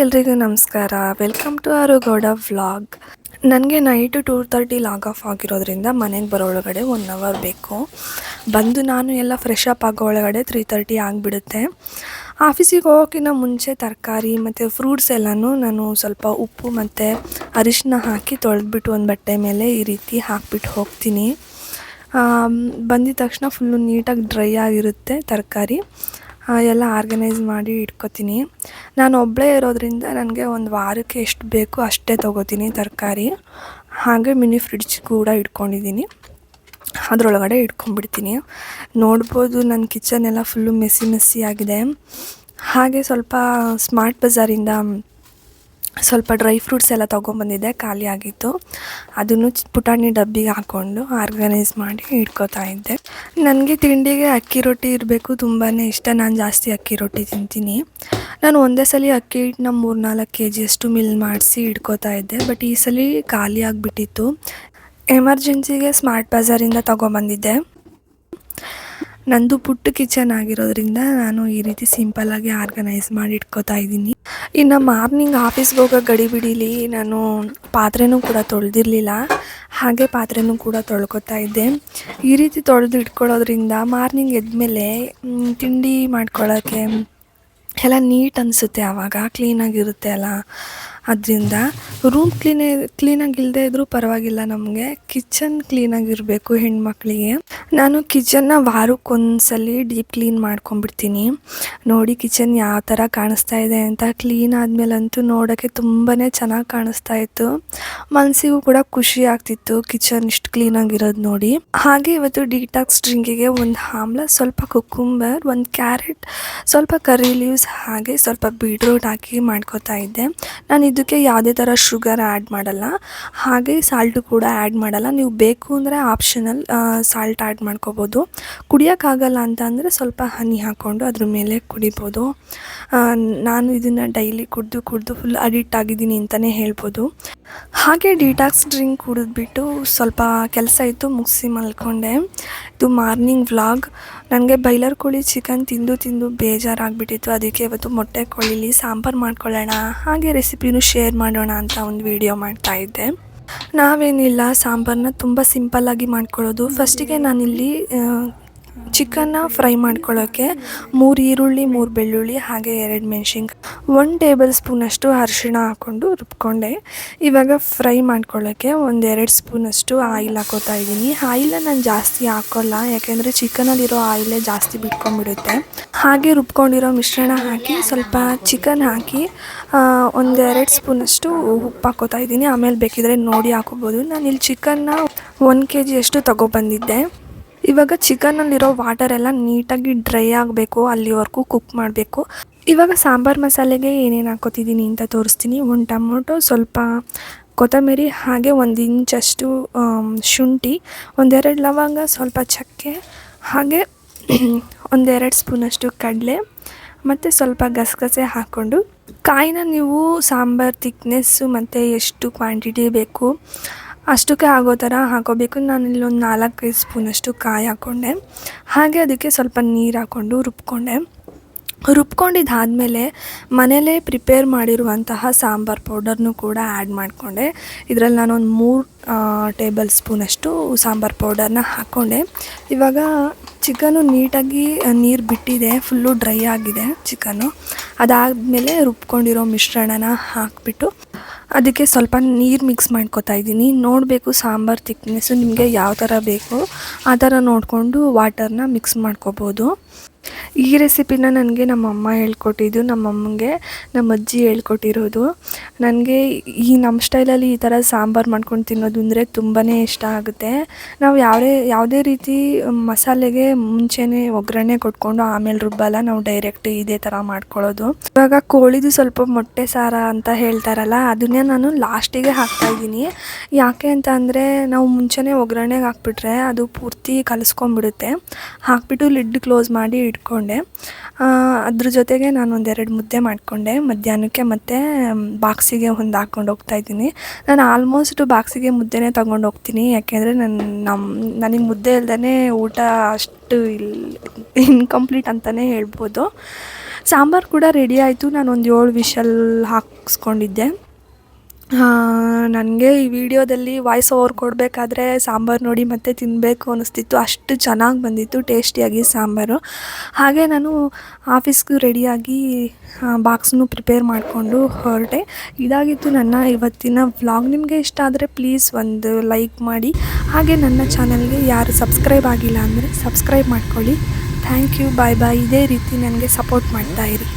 ಎಲ್ರಿಗೂ ನಮಸ್ಕಾರ. Welcome to Arugowda vlog. ನನಗೆ ನೈಟು 2:30 ಲಾಗ್ ಆಫ್ ಆಗಿರೋದ್ರಿಂದ ಮನೆಗೆ ಬರೋ ಒಳಗಡೆ 1 ಅವರ್ ಬೇಕು. ಬಂದು ನಾನು ಎಲ್ಲ ಫ್ರೆಶ್ ಅಪ್ ಆಗೋ ಒಳಗಡೆ 3:30 ಆಗಿಬಿಡುತ್ತೆ. ಆಫೀಸಿಗೆ ಹೋಗೋಕ್ಕಿಂತ ಮುಂಚೆ ತರಕಾರಿ ಮತ್ತು ಫ್ರೂಟ್ಸ್ ಎಲ್ಲನೂ ನಾನು ಸ್ವಲ್ಪ ಉಪ್ಪು ಮತ್ತು ಅರಿಶಿನ ಹಾಕಿ ತೊಳೆದ್ಬಿಟ್ಟು ಒಂದು ಬಟ್ಟೆ ಮೇಲೆ ಈ ರೀತಿ ಹಾಕಿಬಿಟ್ಟು ಹೋಗ್ತೀನಿ. ಬಂದಿದ ತಕ್ಷಣ ಫುಲ್ಲು ನೀಟಾಗಿ ಡ್ರೈ ಆಗಿರುತ್ತೆ ತರಕಾರಿ. ಎಲ್ಲ ಆರ್ಗನೈಸ್ ಮಾಡಿ ಇಟ್ಕೊತೀನಿ. ನಾನು ಒಬ್ಬಳೇ ಇರೋದ್ರಿಂದ ನನಗೆ ಒಂದು ವಾರಕ್ಕೆ ಎಷ್ಟು ಬೇಕೋ ಅಷ್ಟೇ ತೊಗೋತೀನಿ ತರಕಾರಿ. ಹಾಗೆ ಮಿನಿ ಫ್ರಿಡ್ಜ್ ಕೂಡ ಇಟ್ಕೊಂಡಿದ್ದೀನಿ, ಅದರೊಳಗಡೆ ಇಟ್ಕೊಂಡ್ಬಿಡ್ತೀನಿ. ನೋಡ್ಬೋದು ನನ್ನ ಕಿಚನ್ ಎಲ್ಲ ಫುಲ್ಲು ಮೆಸ್ಸಿ ಆಗಿದೆ. ಹಾಗೆ ಸ್ವಲ್ಪ ಸ್ಮಾರ್ಟ್ ಬಜಾರಿಂದ ಸ್ವಲ್ಪ ಡ್ರೈ ಫ್ರೂಟ್ಸ್ ಎಲ್ಲ ತೊಗೊಂಬಂದಿದ್ದೆ, ಖಾಲಿ ಆಗಿತ್ತು. ಅದನ್ನು ಪುಟಾಣಿ ಡಬ್ಬಿಗೆ ಹಾಕ್ಕೊಂಡು ಆರ್ಗನೈಸ್ ಮಾಡಿ ಇಟ್ಕೋತಾ ಇದ್ದೆ. ನನಗೆ ತಿಂಡಿಗೆ ಅಕ್ಕಿ ರೊಟ್ಟಿ ಇರಬೇಕು ತುಂಬಾ ಇಷ್ಟ. ನಾನು ಜಾಸ್ತಿ ಅಕ್ಕಿ ರೊಟ್ಟಿ ತಿಂತೀನಿ. ನಾನು ಒಂದೇ ಸಲ ಅಕ್ಕಿ ಹಿಟ್ಟನ್ನ 3-4 kg ಅಷ್ಟು ಮಿಲ್ ಮಾಡಿಸಿ ಇಟ್ಕೋತಾ ಇದ್ದೆ. ಬಟ್ ಈ ಸಲ ಖಾಲಿ ಆಗಿಬಿಟ್ಟಿತ್ತು. ಎಮರ್ಜೆನ್ಸಿಗೆ ಸ್ಮಾರ್ಟ್ ಬಜಾರಿಂದ ತೊಗೊಂಬಂದಿದ್ದೆ. ನಂದು ಪುಟ್ಟ ಕಿಚನ್ ಆಗಿರೋದ್ರಿಂದ ನಾನು ಈ ರೀತಿ ಸಿಂಪಲ್ಲಾಗಿ ಆರ್ಗನೈಸ್ ಮಾಡಿ ಇಟ್ಕೋತಾ ಇದ್ದೀನಿ. ಇನ್ನು ಮಾರ್ನಿಂಗ್ ಆಫೀಸ್ಗೆ ಹೋಗೋ ಗಡಿಬಿಡೀಲಿ ನಾನು ಪಾತ್ರೆನೂ ಕೂಡ ತೊಳೆದಿರಲಿಲ್ಲ. ಹಾಗೆ ಪಾತ್ರೆನೂ ಕೂಡ ತೊಳ್ಕೊತಾ ಇದ್ದೆ. ಈ ರೀತಿ ತೊಳೆದು ಇಟ್ಕೊಳ್ಳೋದ್ರಿಂದ ಮಾರ್ನಿಂಗ್ ಎದ್ಮೇಲೆ ತಿಂಡಿ ಮಾಡ್ಕೊಳ್ಳೋಕ್ಕೆ ಎಲ್ಲ ನೀಟ್ ಅನಿಸುತ್ತೆ. ಆವಾಗ ಕ್ಲೀನಾಗಿರುತ್ತೆ ಅಲ್ಲ, ಅದರಿಂದ ರೂಮ್ ಕ್ಲೀನಾಗಿಲ್ಲದೆ ಇದ್ದರೂ ಪರವಾಗಿಲ್ಲ, ನಮಗೆ ಕಿಚನ್ ಕ್ಲೀನಾಗಿರಬೇಕು ಹೆಣ್ಮಕ್ಳಿಗೆ. ನಾನು ಕಿಚನ್ನ ವಾರಕ್ಕೊಂದ್ಸಲಿ ಡೀಪ್ ಕ್ಲೀನ್ ಮಾಡ್ಕೊಂಬಿಡ್ತೀನಿ. ನೋಡಿ ಕಿಚನ್ ಯಾವ ಥರ ಕಾಣಿಸ್ತಾ ಇದೆ ಅಂತ. ಕ್ಲೀನ್ ಆದಮೇಲಂತೂ ನೋಡೋಕ್ಕೆ ತುಂಬಾ ಚೆನ್ನಾಗಿ ಕಾಣಿಸ್ತಾ ಇತ್ತು. ಮನಸ್ಸಿಗೂ ಕೂಡ ಖುಷಿ ಆಗ್ತಿತ್ತು ಕಿಚನ್ ಇಷ್ಟು ಕ್ಲೀನಾಗಿರೋದು ನೋಡಿ. ಹಾಗೆ ಇವತ್ತು ಡಿಟಾಕ್ಸ್ ಡ್ರಿಂಕಿಗೆ ಒಂದು ಆಮ್ಲ, ಸ್ವಲ್ಪ ಕುಕ್ಕುಂಬರ್, ಒಂದು ಕ್ಯಾರೆಟ್, ಸ್ವಲ್ಪ ಕರಿ ಲೀವ್ಸ್, ಹಾಗೆ ಸ್ವಲ್ಪ ಬೀಟ್ರೂಟ್ ಹಾಕಿ ಮಾಡ್ಕೋತಾ ಇದ್ದೆ. ನಾನು ಇದಕ್ಕೆ ಯಾವುದೇ ಥರ ಶುಗರ್ ಆ್ಯಡ್ ಮಾಡಲ್ಲ, ಹಾಗೆ ಸಾಲ್ಟು ಕೂಡ ಆ್ಯಡ್ ಮಾಡಲ್ಲ. ನೀವು ಬೇಕು ಅಂದರೆ ಆಪ್ಷನಲ್ ಸಾಲ್ಟ್ ಆ್ಯಡ್ ಮಾಡ್ಕೋಬೋದು. ಕುಡಿಯೋಕ್ಕಾಗಲ್ಲ ಅಂತ ಅಂದರೆ ಸ್ವಲ್ಪ ಹನಿ ಹಾಕ್ಕೊಂಡು ಅದ್ರ ಮೇಲೆ ಕುಡಿಬೋದು. ನಾನು ಇದನ್ನು ಡೈಲಿ ಕುಡಿದು ಫುಲ್ ಅಡಿಕ್ಟ್ ಆಗಿದ್ದೀನಿ ಅಂತಲೇ ಹೇಳ್ಬೋದು. ಹಾಗೆ ಡಿಟಾಕ್ಸ್ ಡ್ರಿಂಕ್ ಕುಡಿದ್ಬಿಟ್ಟು ಸ್ವಲ್ಪ ಕೆಲಸ ಇತ್ತು, ಮುಗಿಸಿ ಮಲ್ಕೊಂಡೆ. ಇದು ಮಾರ್ನಿಂಗ್ ವ್ಲಾಗ್. ನನಗೆ ಬೈಲರ್ ಕೋಳಿ ಚಿಕನ್ ತಿಂದು ಬೇಜಾರಾಗಿಬಿಟ್ಟಿತ್ತು. ಅದಕ್ಕೆ ಇವತ್ತು ಮೊಟ್ಟೆ ಕೋಳಿಲಿ ಸಾಂಬಾರು ಮಾಡ್ಕೊಳ್ಳೋಣ, ಹಾಗೆ ರೆಸಿಪಿನೂ ಶೇರ್ ಮಾಡೋಣ ಅಂತ ಒಂದು ವಿಡಿಯೋ ಮಾಡ್ತಾಯಿದ್ದೆ. ನಾವೇನಿಲ್ಲ, ಸಾಂಬಾರನ್ನ ತುಂಬ ಸಿಂಪಲ್ಲಾಗಿ ಮಾಡ್ಕೊಳ್ಳೋದು. ಫಸ್ಟಿಗೆ ನಾನಿಲ್ಲಿ ಚಿಕನ್ನ ಫ್ರೈ ಮಾಡ್ಕೊಳ್ಳೋಕ್ಕೆ 3 ಈರುಳ್ಳಿ, 3 ಬೆಳ್ಳುಳ್ಳಿ, ಹಾಗೆ 2 ಮೆಣಸಿನ್ಕಾಯಿ, 1 ಟೇಬಲ್ ಸ್ಪೂನಷ್ಟು ಅರಿಶಿಣ ಹಾಕ್ಕೊಂಡು ರುಬ್ಕೊಂಡೆ. ಇವಾಗ ಫ್ರೈ ಮಾಡ್ಕೊಳ್ಳೋಕ್ಕೆ 1-2 ಸ್ಪೂನಷ್ಟು ಆಯಿಲ್ ಹಾಕೋತಾ ಇದ್ದೀನಿ. ಆಯಿಲನ್ನ ನಾನು ಜಾಸ್ತಿ ಹಾಕೋಲ್ಲ, ಯಾಕೆಂದರೆ ಚಿಕನಲ್ಲಿರೋ ಆಯಿಲೇ ಜಾಸ್ತಿ ಬಿಟ್ಕೊಂಡ್ಬಿಡುತ್ತೆ. ಹಾಗೆ ರುಬ್ಕೊಂಡಿರೋ ಮಿಶ್ರಣ ಹಾಕಿ ಸ್ವಲ್ಪ ಚಿಕನ್ ಹಾಕಿ 1-2 ಸ್ಪೂನಷ್ಟು ಉಪ್ಪು ಹಾಕೋತಾ ಇದ್ದೀನಿ. ಆಮೇಲೆ ಬೇಕಿದ್ರೆ ನೋಡಿ ಹಾಕೋಬೋದು. ನಾನಿಲ್ಲಿ ಚಿಕನ್ನ 1 kg ಅಷ್ಟು ತೊಗೊಬಂದಿದ್ದೆ. ಇವಾಗ ಚಿಕನ್ನಲ್ಲಿರೋ ವಾಟರೆಲ್ಲ ನೀಟಾಗಿ ಡ್ರೈ ಆಗಬೇಕು, ಅಲ್ಲಿವರೆಗೂ ಕುಕ್ ಮಾಡಬೇಕು. ಇವಾಗ ಸಾಂಬಾರು ಮಸಾಲೆಗೆ ಏನೇನು ಹಾಕೋತಿದ್ದೀನಿ ಅಂತ ತೋರಿಸ್ತೀನಿ. 1 ಟೊಮೊಟೊ, ಸ್ವಲ್ಪ ಕೊತ್ತಂಬರಿ, ಹಾಗೆ 1 ಇಂಚಷ್ಟು ಶುಂಠಿ, 1-2 ಲವಂಗ, ಸ್ವಲ್ಪ ಚಕ್ಕೆ, ಹಾಗೆ 1-2 ಸ್ಪೂನಷ್ಟು ಕಡಲೆ ಮತ್ತು ಸ್ವಲ್ಪ ಗಸಗಸೆ ಹಾಕ್ಕೊಂಡು, ಕಾಯಿನ ನೀವು ಸಾಂಬಾರು ತಿಕ್ನೆಸ್ಸು ಮತ್ತು ಎಷ್ಟು ಕ್ವಾಂಟಿಟಿ ಬೇಕು ಅಷ್ಟಕ್ಕೆ ಆಗೋ ಥರ ಹಾಕೋಬೇಕು. ನಾನಿಲ್ಲಿ ಒಂದು 4-5 ಸ್ಪೂನಷ್ಟು ಕಾಯಿ ಹಾಕ್ಕೊಂಡೆ. ಹಾಗೆ ಅದಕ್ಕೆ ಸ್ವಲ್ಪ ನೀರು ಹಾಕ್ಕೊಂಡು ರುಬ್ಕೊಂಡಿದ್ದಾದಮೇಲೆ ಮನೇಲೇ ಪ್ರಿಪೇರ್ ಮಾಡಿರುವಂತಹ ಸಾಂಬಾರು ಪೌಡರ್ನೂ ಕೂಡ ಆ್ಯಡ್ ಮಾಡಿಕೊಂಡೆ. ಇದರಲ್ಲಿ ನಾನೊಂದು 3 ಟೇಬಲ್ ಸ್ಪೂನಷ್ಟು ಸಾಂಬಾರು ಪೌಡರ್ನ ಹಾಕ್ಕೊಂಡೆ. ಇವಾಗ ಚಿಕನ್ನು ನೀಟಾಗಿ ನೀರು ಬಿಟ್ಟಿದೆ, ಫುಲ್ಲು ಡ್ರೈ ಆಗಿದೆ ಚಿಕನ್ನು. ಅದಾದಮೇಲೆ ರುಬ್ಕೊಂಡಿರೋ ಮಿಶ್ರಣನ ಹಾಕಿಬಿಟ್ಟು ಅದಕ್ಕೆ ಸ್ವಲ್ಪ ನೀರು ಮಿಕ್ಸ್ ಮಾಡ್ಕೊತಾ ಇದ್ದೀನಿ. ನೋಡಬೇಕು ಸಾಂಬಾರು ತಿಕ್ನೆಸ್ಸು ನಿಮಗೆ ಯಾವ ಥರ ಬೇಕು ಆ ಥರ ನೋಡಿಕೊಂಡು ವಾಟರ್ನ ಮಿಕ್ಸ್ ಮಾಡ್ಕೋಬೋದು. ಈ ರೆಸಿಪಿನ ನನಗೆ ನಮ್ಮಮ್ಮ ಹೇಳ್ಕೊಟ್ಟಿದ್ದು, ನಮ್ಮಮ್ಮಗೆ ನಮ್ಮ ಅಜ್ಜಿ ಹೇಳ್ಕೊಟ್ಟಿರೋದು. ನನಗೆ ನಮ್ಮ ಸ್ಟೈಲಲ್ಲಿ ಈ ಥರ ಸಾಂಬಾರು ಮಾಡ್ಕೊಂಡು ತಿನ್ನೋದು ಅಂದರೆ ತುಂಬಾ ಇಷ್ಟ ಆಗುತ್ತೆ. ನಾವು ಯಾವುದೇ ರೀತಿ ಮಸಾಲೆಗೆ ಮುಂಚೆನೇ ಒಗ್ಗರಣೆ ಕೊಟ್ಕೊಂಡು ಆಮೇಲೆ ರುಬ್ಬಲ್ಲ, ನಾವು ಡೈರೆಕ್ಟ್ ಇದೇ ಥರ ಮಾಡ್ಕೊಳ್ಳೋದು. ಇವಾಗ ಕೋಳಿದು ಸ್ವಲ್ಪ ಮೊಟ್ಟೆ ಸಾರ ಅಂತ ಹೇಳ್ತಾರಲ್ಲ, ಅದನ್ನೇ ನಾನು ಲಾಸ್ಟಿಗೆ ಹಾಕ್ತಾಯಿದ್ದೀನಿ. ಯಾಕೆ ಅಂತ ಅಂದರೆ ನಾವು ಮುಂಚೆನೇ ಒಗ್ಗರಣೆಗೆ ಹಾಕ್ಬಿಟ್ರೆ ಅದು ಪೂರ್ತಿ ಕಲಿಸ್ಕೊಂಡ್ಬಿಡುತ್ತೆ. ಹಾಕ್ಬಿಟ್ಟು ಲಿಡ್ ಕ್ಲೋಸ್ ಮಾಡಿ ಇಟ್ಕೊಂಡೆ. ಅದ್ರ ಜೊತೆಗೆ ನಾನು 1-2 ಮುದ್ದೆ ಮಾಡಿಕೊಂಡೆ ಮಧ್ಯಾಹ್ನಕ್ಕೆ, ಮತ್ತು ಬಾಕ್ಸಿಗೆ ಒಂದು ಹಾಕ್ಕೊಂಡು ಹೋಗ್ತಾಯಿದ್ದೀನಿ. ನಾನು ಆಲ್ಮೋಸ್ಟ್ ಬಾಕ್ಸಿಗೆ ಮುದ್ದೆನೇ ತೊಗೊಂಡು ಹೋಗ್ತೀನಿ, ಯಾಕೆಂದರೆ ನನಗೆ ಮುದ್ದೆ ಇಲ್ದೇ ಊಟ ಅಷ್ಟು ಇನ್ಕಂಪ್ಲೀಟ್ ಅಂತಲೇ ಹೇಳ್ಬೋದು. ಸಾಂಬಾರು ಕೂಡ ರೆಡಿ ಆಯಿತು. ನಾನೊಂದು 7 ವಿಷಲ್ ಹಾಕಿಸ್ಕೊಂಡಿದ್ದೆ. ನನಗೆ ಈ ವಿಡಿಯೋದಲ್ಲಿ ವಾಯ್ಸ್ ಓವರ್ ಕೊಡಬೇಕಾದ್ರೆ ಸಾಂಬಾರು ನೋಡಿ ಮತ್ತೆ ತಿನ್ನಬೇಕು ಅನ್ನಿಸ್ತಿತ್ತು, ಅಷ್ಟು ಚೆನ್ನಾಗಿ ಬಂದಿತ್ತು ಟೇಸ್ಟಿಯಾಗಿ ಸಾಂಬಾರು. ಹಾಗೆ ನಾನು ಆಫೀಸ್ಗೂ ರೆಡಿಯಾಗಿ ಬಾಕ್ಸ್ನು ಪ್ರಿಪೇರ್ ಮಾಡಿಕೊಂಡು ಹೊರಟೆ. ಇದಾಗಿತ್ತು ನನ್ನ ಇವತ್ತಿನ ವ್ಲಾಗ್. ನಿಮಗೆ ಇಷ್ಟ ಆದರೆ ಪ್ಲೀಸ್ ಒಂದು ಲೈಕ್ ಮಾಡಿ. ಹಾಗೆ ನನ್ನ ಚಾನಲ್ಗೆ ಯಾರು ಸಬ್ಸ್ಕ್ರೈಬ್ ಆಗಿಲ್ಲ ಅಂದರೆ ಸಬ್ಸ್ಕ್ರೈಬ್ ಮಾಡ್ಕೊಳ್ಳಿ. ಥ್ಯಾಂಕ್ ಯು, ಬಾಯ್ ಬಾಯ್. ಇದೇ ರೀತಿ ನನಗೆ ಸಪೋರ್ಟ್ ಮಾಡ್ತಾಯಿರಿ.